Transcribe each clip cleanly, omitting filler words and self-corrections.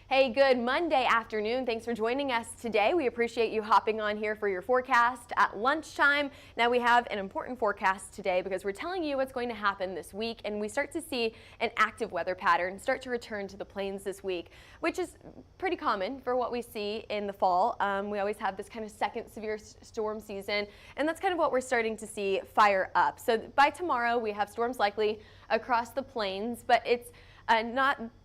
Hey, good Monday afternoon. Thanks for joining us today. We appreciate you hopping on here for your forecast at lunchtime. Now we have an important forecast today because we're telling you what's going to happen this week, and we start to see an active weather pattern start to return to the plains this week, which is pretty common for what we see in the fall. We always have this kind of second severe storm season, and that's kind of what we're starting to see fire up. So by tomorrow, we have storms likely across the plains, but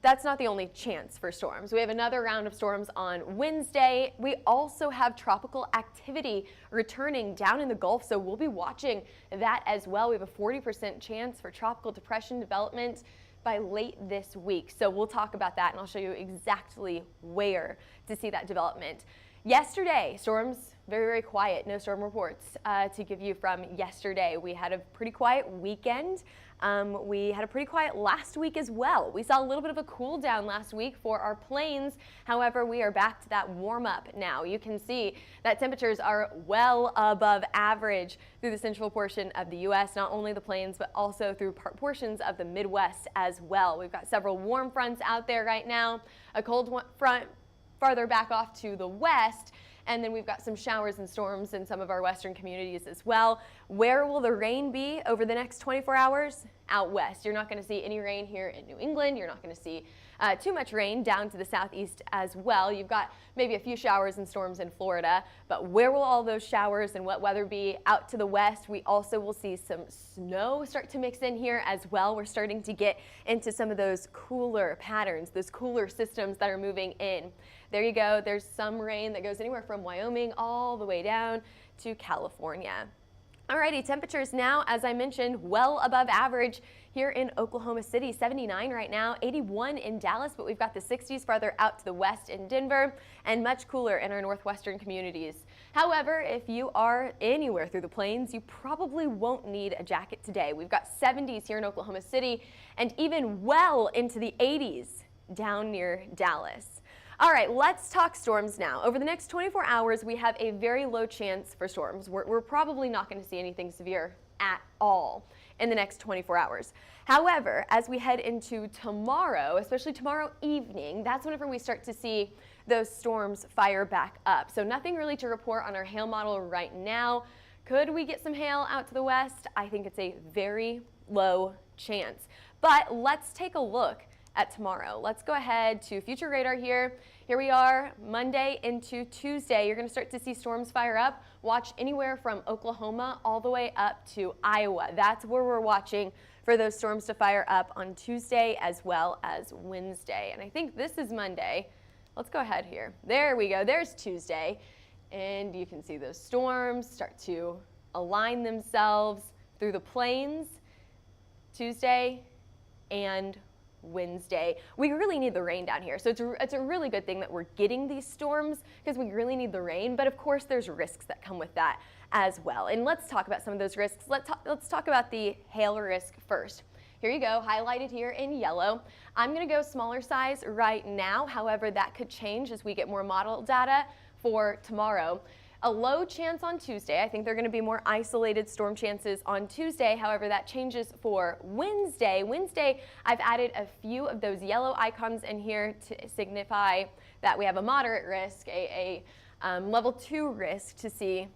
that's not the only chance for storms. We have another round of storms on Wednesday. We also have tropical activity returning down in the Gulf, so we'll be watching that as well. We have a 40% chance for tropical depression development by late this week. So we'll talk about that, and I'll show you exactly where to see that development. Yesterday, storms very, very quiet. No storm reports to give you from yesterday. We had a pretty quiet weekend. We had a pretty quiet last week as well. We saw a little bit of a cool down last week for our plains. However, we are back to that warm up now. You can see that temperatures are well above average through the central portion of the U.S., not only the plains, but also through portions of the Midwest as well. We've got several warm fronts out there right now, a cold front farther back off to the west, and then we've got some showers and storms in some of our western communities as well. Where will the rain be over the next 24 hours? Out west. You're not going to see any rain here in New England. You're not going to see too much rain down to the southeast as well. You've got maybe a few showers and storms in Florida, but where will all those showers and wet weather be? Out to the west, we also will see some snow start to mix in here as well. We're starting to get into some of those cooler patterns, those cooler systems that are moving in. There you go. There's some rain that goes anywhere from Wyoming all the way down to California. Alrighty, temperatures now, as I mentioned, well above average here in Oklahoma City. 79 right now, 81 in Dallas, but we've got the 60s farther out to the west in Denver, and much cooler in our northwestern communities. However, if you are anywhere through the plains, you probably won't need a jacket today. We've got 70s here in Oklahoma City, and even well into the 80s down near Dallas. All right, let's talk storms now. Over the next 24 hours, we have a very low chance for storms. We're probably not going to see anything severe at all in the next 24 hours. However, as we head into tomorrow, especially tomorrow evening, that's whenever we start to see those storms fire back up. So nothing really to report on our hail model right now. Could we get some hail out to the west? I think it's a very low chance. But let's take a look at tomorrow. Let's go ahead to future radar here. Here we are, Monday into Tuesday. You're going to start to see storms fire up. Watch anywhere from Oklahoma all the way up to Iowa. That's where we're watching for those storms to fire up on Tuesday as well as Wednesday. And I think this is Monday. Let's go ahead here. There we go. There's Tuesday. And you can see those storms start to align themselves through the plains Tuesday and Wednesday. We really need the rain down here. So it's a really good thing that we're getting these storms because we really need the rain. But of course, there's risks that come with that as well. And let's talk about some of those risks. Let's talk about the hail risk first. Here you go, highlighted here in yellow. I'm going to go smaller size right now. However, that could change as we get more model data for tomorrow. A low chance on Tuesday. I think there are going to be more isolated storm chances on Tuesday. However, that changes for Wednesday. Wednesday, I've added a few of those yellow icons in here to signify that we have a moderate risk, a level 2 risk to see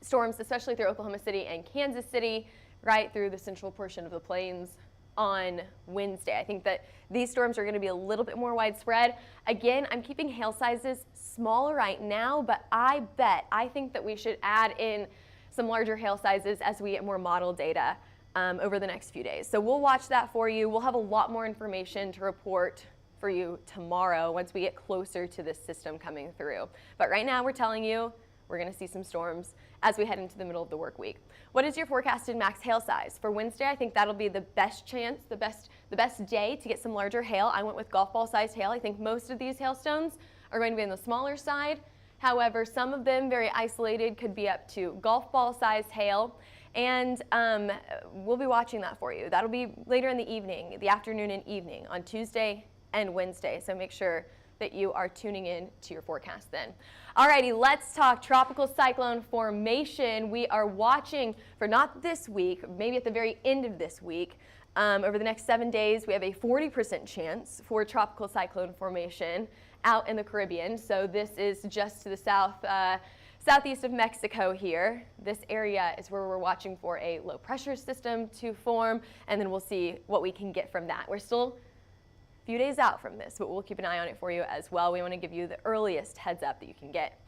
storms, especially through Oklahoma City and Kansas City, right through the central portion of the plains on Wednesday. I think that these storms are going to be a little bit more widespread. Again, I'm keeping hail sizes small right now, but I think that we should add in some larger hail sizes as we get more model data over the next few days. So we'll watch that for you. We'll have a lot more information to report for you tomorrow once we get closer to this system coming through. But right now we're telling you we're going to see some storms as we head into the middle of the work week. What is your forecasted max hail size? For Wednesday, I think that'll be the best chance, the best day to get some larger hail. I went with golf ball sized hail. I think most of these hailstones are going to be on the smaller side. However, some of them very isolated could be up to golf ball sized hail. And we'll be watching that for you. That'll be later in the evening, the afternoon and evening on Tuesday and Wednesday. So make sure that you are tuning in to your forecast then. Alrighty, let's talk tropical cyclone formation. We are watching for not this week, maybe at the very end of this week, Over the next 7 days, we have a 40% chance for tropical cyclone formation out in the Caribbean. So this is just to the southeast of Mexico here. This area is where we're watching for a low pressure system to form, and then we'll see what we can get from that. We're still a few days out from this, but we'll keep an eye on it for you as well. We want to give you the earliest heads up that you can get.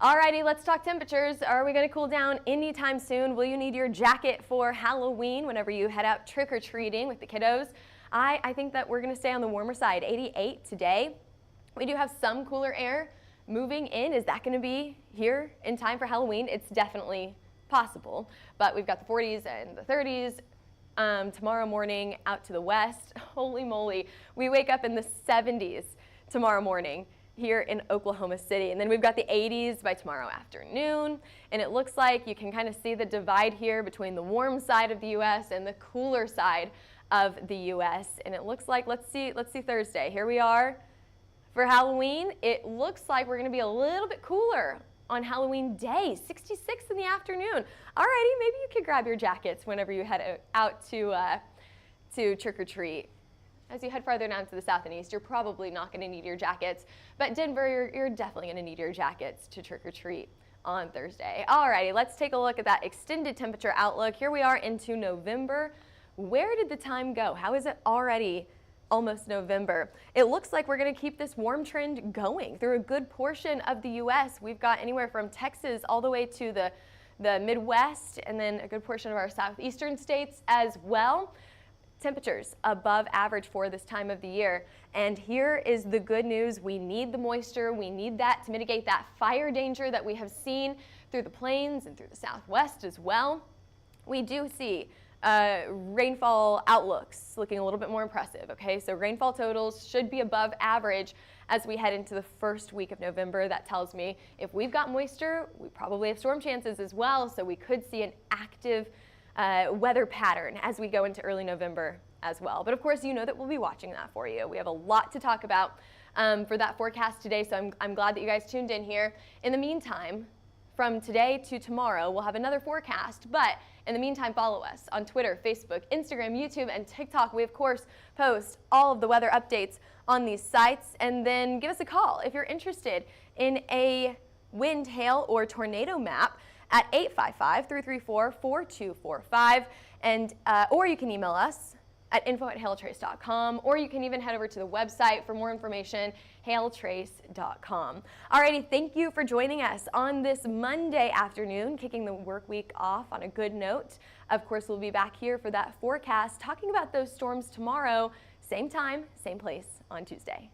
Alrighty, let's talk temperatures. Are we going to cool down anytime soon? Will you need your jacket for Halloween whenever you head out trick-or-treating with the kiddos? I think that we're going to stay on the warmer side. 88 today. We do have some cooler air moving in. Is that going to be here in time for Halloween? It's definitely possible, but we've got the 40s and the 30s. Tomorrow morning out to the west. Holy moly, we wake up in the 70s tomorrow morning here in Oklahoma City. And then we've got the 80s by tomorrow afternoon. And it looks like you can kind of see the divide here between the warm side of the U.S. and the cooler side of the U.S. And it looks like, let's see Thursday. Here we are for Halloween. It looks like we're going to be a little bit cooler on Halloween day, 66 in the afternoon. Alrighty, maybe you could grab your jackets whenever you head out to trick or treat. As you head farther down to the south and east, you're probably not going to need your jackets, but Denver, you're definitely going to need your jackets to trick or treat on Thursday. Alrighty, let's take a look at that extended temperature outlook. Here we are into November. Where did the time go? How is it already almost November? It looks like we're going to keep this warm trend going through a good portion of the U.S. We've got anywhere from Texas all the way to the Midwest, and then a good portion of our southeastern states as well. Temperatures above average for this time of the year. And here is the good news. We need the moisture. We need that to mitigate that fire danger that we have seen through the plains and through the southwest as well. We do see rainfall outlooks looking a little bit more impressive. Okay, so rainfall totals should be above average as we head into the first week of November. That tells me if we've got moisture, we probably have storm chances as well. So we could see an active weather pattern as we go into early November as well. But of course, you know that we'll be watching that for you. We have a lot to talk about for that forecast today, so I'm glad that you guys tuned in here. In the meantime, from today to tomorrow, we'll have another forecast, but in the meantime, follow us on Twitter, Facebook, Instagram, YouTube, and TikTok. We, of course, post all of the weather updates on these sites, and then give us a call if you're interested in a wind, hail, or tornado map at 855-334-4245, and or you can email us at info@hailtrace.com, or you can even head over to the website for more information, hailtrace.com. Alrighty, thank you for joining us on this Monday afternoon, kicking the work week off on a good note. Of course, we'll be back here for that forecast, talking about those storms tomorrow, same time, same place on Tuesday.